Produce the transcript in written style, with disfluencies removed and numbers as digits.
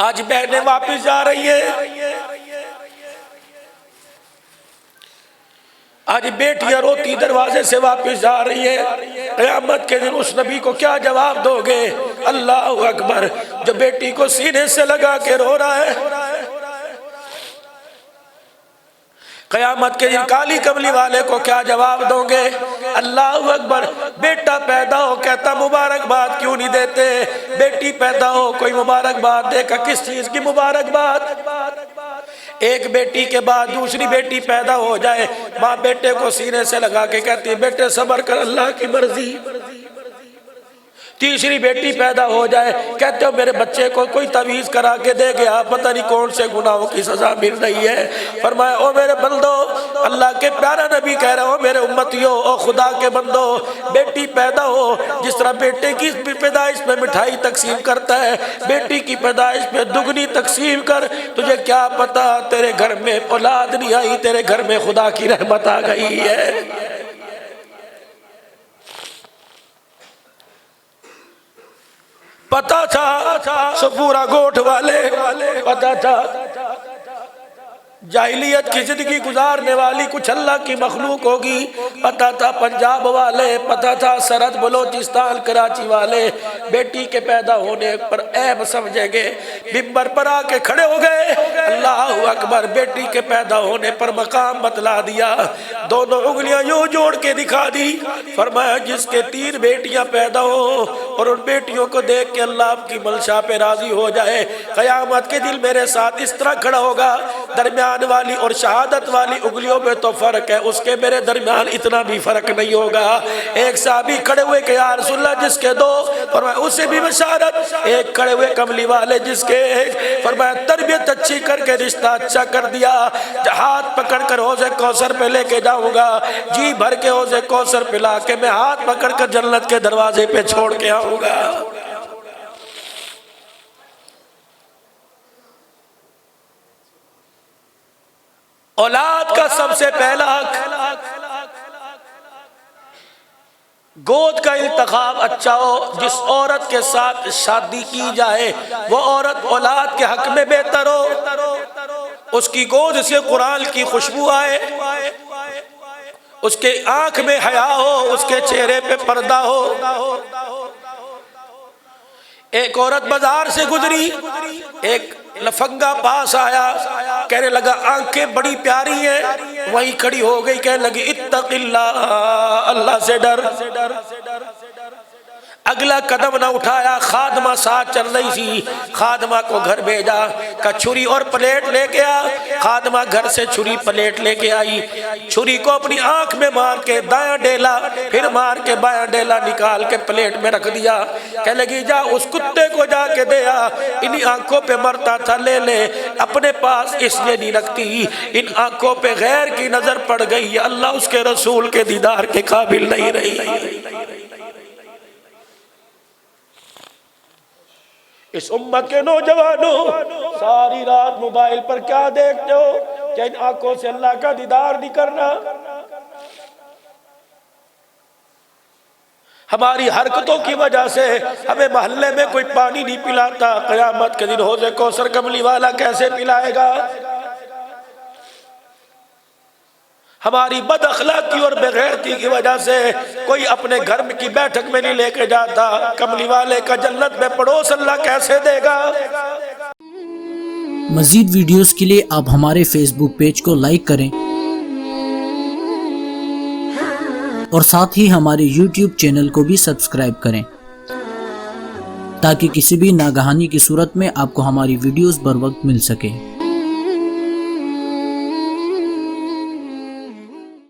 آج بہنیں واپس جا رہی ہیں، آج بیٹیاں روتی دروازے سے واپس جا رہی ہیں۔ قیامت کے دن اس نبی کو کیا جواب دو گے؟ اللہ اکبر، جو بیٹی کو سینے سے لگا کے رو رہا ہے، قیامت کے دن کالی کملی والے کو کیا جواب دو گے؟ اللہ اکبر، بیٹا پیدا ہو کہتا مبارکباد کیوں نہیں دیتے؟ بیٹی پیدا ہو کوئی مبارکباد دے گا، کس چیز کی مبارکباد؟ ایک بیٹی کے بعد دوسری بیٹی پیدا ہو جائے، ماں بیٹے کو سینے سے لگا کے کہتی ہے بیٹے صبر کر، اللہ کی مرضی۔ تیسری بیٹی پیدا ہو جائے، کہتے ہو میرے بچے کو کوئی تعویذ کرا کے دے گیا، پتہ نہیں کون سے گناہوں کی سزا مل رہی ہے۔ فرمایا او میرے بندو، اللہ کے پیارا نبی کہہ رہے ہو میرے امتیوں، او خدا کے بندو، بیٹی پیدا ہو، جس طرح بیٹے کی پیدائش میں مٹھائی تقسیم کرتا ہے، بیٹی کی پیدائش میں دگنی تقسیم کر۔ تجھے کیا پتا تیرے گھر میں اولاد نہیں آئی، تیرے گھر میں خدا کی رحمت آ گئی ہے۔ پتا تھا سپورا گوٹھ والے، پتا تھا جاہلیت کی زندگی گزارنے والی کچھ اللہ کی مخلوق ہوگی، پتا تھا پنجاب والے، پتا تھا سرحد بلوچستان کراچی والے بیٹی کے پیدا ہونے پر عیب سمجھیں گے، منبر پر آ کے کھڑے ہو گئے، اللہ اکبر، بیٹی کے پیدا ہونے پر مقام بتلا دیا، دونوں انگلیاں یوں جوڑ کے دکھا دی، فرمایا جس کے 3 بیٹیاں پیدا ہو اور ان بیٹیوں کو دیکھ کے اللہ آپ کی منشا پہ راضی ہو جائے، قیامت کے دن میرے ساتھ اس طرح کھڑا ہوگا، درمیان والی اور شہادت والی انگلیوں میں تو فرق ہے، اس کے میرے درمیان اتنا بھی فرق نہیں ہوگا۔ ایک صحابی کھڑے ہوئے کہ یا رسول اللہ جس کے 2، فرمایا اسے بھی بشارت، ایک کھڑے ہوئے کملی والے جس کے 1، فرمایا تربیت اچھی کر کے رشتہ اچھا کر دیا، ہاتھ پکڑ کر حوض کوثر پہ لے کے جاؤں گا، جی بھر کے حوض کوثر پلا کے میں ہاتھ پکڑ کر جنت کے دروازے پہ چھوڑ کے آؤں گا۔ اولاد کا سب سے پہلا حق گود کا انتخاب اچھا ہو، جس عورت کے ساتھ شادی کی جائے وہ عورت اولاد کے حق میں بہتر ہو، اس کی گود سے قرآن کی خوشبو آئے، اس کے آنکھ میں حیا ہو، اس کے چہرے پہ پردہ ہو۔ ایک عورت بازار سے گزری، ایک لفنگا پاس آیا، کہنے لگا آنکھیں بڑی پیاری ہیں، وہیں کھڑی ہو گئی، کہنے لگی اتق اللہ، اللہ سے ڈر۔ اگلا قدم نہ اٹھایا، خادمہ ساتھ چل رہی تھی، خادمہ کو گھر بھیجا، کہا چھری اور پلیٹ لے کے آ، خادمہ گھر سے چھری پلیٹ لے کے آئی، چھری کو اپنی آنکھ میں مار کے دایاں ڈیلا، پھر مار کے بایاں ڈیلا نکال کے پلیٹ میں رکھ دیا، کہنے لگی جا اس کتے کو جا کے دے آ، انہی آنکھوں پہ مرتا تھا لے لے، اپنے پاس اس لیے نہیں رکھتی، ان آنکھوں پہ غیر کی نظر پڑ گئی، اللہ اس کے رسول کے دیدار کے قابل نہیں رہی۔ اس امت کے نوجوانوں، ساری رات موبائل پر کیا دیکھتے ہو؟ کیا ان آنکھوں سے اللہ کا دیدار نہیں کرنا؟ ہماری حرکتوں کی وجہ سے ہمیں محلے میں کوئی پانی نہیں پلاتا، قیامت کے دن حوض کوثر کملی والا کیسے پلائے گا؟ ہماری بد اخلاقی اور بے غیرتی کی وجہ سے کوئی اپنے گھر کی بیٹھک میں نہیں لے کے جاتا، کملی والے کا جنت میں پڑوس اللہ کیسے دے گا؟ مزید ویڈیوز کے لیے آپ ہمارے فیس بک پیج کو لائک کریں اور ساتھ ہی ہمارے یوٹیوب چینل کو بھی سبسکرائب کریں تاکہ کسی بھی ناگہانی کی صورت میں آپ کو ہماری ویڈیوز بر وقت مل سکے۔